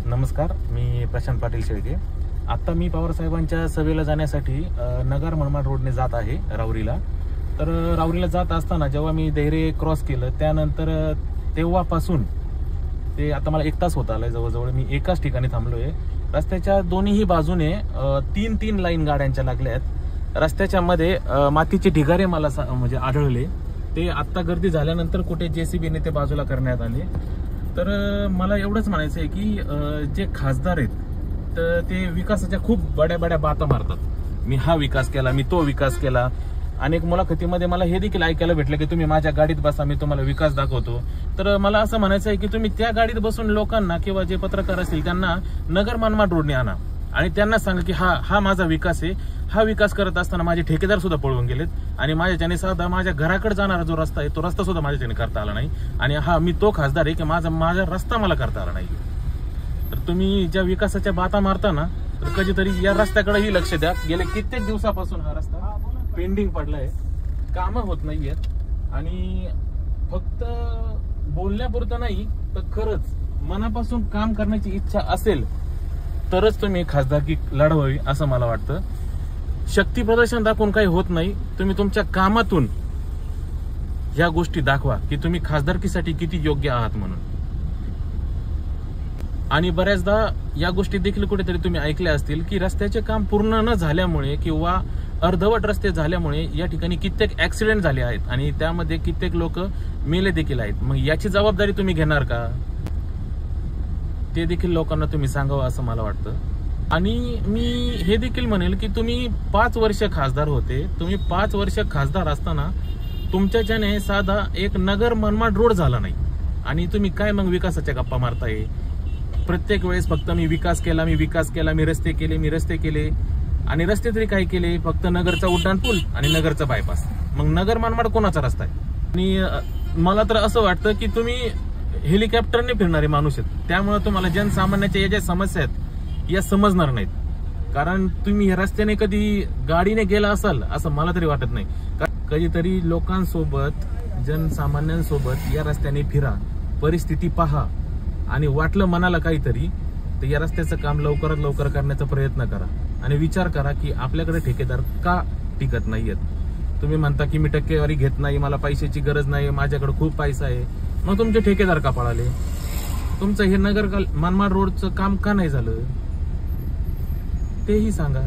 नमस्कार, मी प्रशांत पाटील शेळके। आता मी पवार साहेबांच्या सभेला जाण्यासाठी नगर मनमाड रोडने जात आहे राऊरीला। तर राऊरीला जात असताना जेव्हा मी देहरे क्रॉस केलं त्यानंतर तेव्हापासून ते आता मला 1 तास होत आलाय जवळजवळ मी एकाच ठिकाणी थांबलोय। रस्त्याच्या दोन्ही बाजूने 3 लाईन गाड्यांच्या लागल्यात। रस्त्याच्या मध्ये मातीचे ढिगारे मला म्हणजे आढळले। ते आता गर्दी झाल्यानंतर कुठे जेसीबीने ते बाजूला करण्यात आले। तर मला एवढंच म्हणायचं आहे की जे खासदार आहेत तर ते विकासाच्या खूप बड्या बाता मारतात। मी हा विकास केला, मी तो विकास केला। अनेक मुलाखतीमध्ये मला हे देखील ऐकायला भेटलं की तुम्ही माझ्या गाडीत बसा, मी तुम्हाला विकास दाखवतो। तर मला असं म्हणायचं आहे की तुम्ही त्या गाडीत बसून लोकांना किंवा जे पत्रकार असतील त्यांना नगर मनमाड रोडने आणा आणि त्यांना सांगा की हा माझा विकास आहे। हा विकास करत असताना माझे ठेकेदार सुद्धा पळून गेलेत आणि माझ्याने साधा माझ्या घराकडे जाणारा जो रस्ता आहे तो रस्ता सुद्धा माझ्याने करता आला नाही। आणि मी तो खासदार आहे की माझा रस्ता मला करता आला नाही। तर तुम्ही ज्या विकासाच्या बाता मारता ना तर कधीतरी या रस्त्याकडेही लक्ष द्या। गेले कित्येक दिवसापासून हा रस्ता पेंडिंग पडलाय, कामं होत नाहीयेत आणि फक्त बोलण्यापुरतं नाही तर खरंच मनापासून काम करण्याची इच्छा असेल तरच तुम्ही खासदारकी लढवावी असं मला वाटतं। शक्ती प्रदर्शन दाखवून काही होत नाही, तुम्ही तुमच्या कामातून या गोष्टी दाखवा की तुम्ही खासदारकीसाठी किती योग्य आहात म्हणून। आणि बऱ्याचदा या गोष्टी देखील कुठेतरी तुम्ही ऐकल्या असतील की रस्त्याचे काम पूर्ण न झाल्यामुळे किंवा अर्धवट रस्ते झाल्यामुळे या ठिकाणी कित्येक ऍक्सिडेंट झाले आहेत आणि त्यामध्ये कित्येक लोक मेले देखील आहेत। मग याची जबाबदारी तुम्ही घेणार का ते देखील लोकांना तुम्ही सांगावं असं मला वाटतं। आणि मी हे देखील म्हणेल की तुम्ही 5 वर्ष खासदार होते, तुम्ही 5 वर्ष खासदार असताना तुमच्याच्याने साधा एक नगर मनमाड रोड झाला नाही आणि तुम्ही काय मग विकासाच्या गप्पा मारताय। प्रत्येक वेळेस फक्त मी विकास केला, मी रस्ते केले आणि रस्ते तरी काय केले, फक्त नगरचा उड्डाण पूल आणि नगरचा बायपास। मग नगर मनमाड कोणाचा रस्ता आहे? आणि मला तर असं वाटतं की तुम्ही हेलिकॉप्टरने फिरणारे माणूस आहेत, त्यामुळे तुम्हाला जनसामान्याच्या या ज्या समस्या आहेत या समजणार नाहीत। कारण तुम्ही या रस्त्याने कधी गाडीने गेला असाल असं मला तरी वाटत नाही। कधीतरी लोकांसोबत जनसामान्यांसोबत या रस्त्याने फिरा, परिस्थिती पहा आणि वाटलं मनाला काहीतरी तर या रस्त्याचं काम लवकरात लवकर करण्याचा प्रयत्न करा आणि विचार करा की आपल्याकडे ठेकेदार का टिकत नाहीयेत। तुम्ही म्हणता की मी टक्केवारी घेत नाही, मला पैशाची गरज नाही, माझ्याकडे खूप पैसा आहे। मग तुमचे ठेकेदार का पळाले? तुमचं हे नगर मनमाड रोडचं काम का नाही झालं तेही सांगा।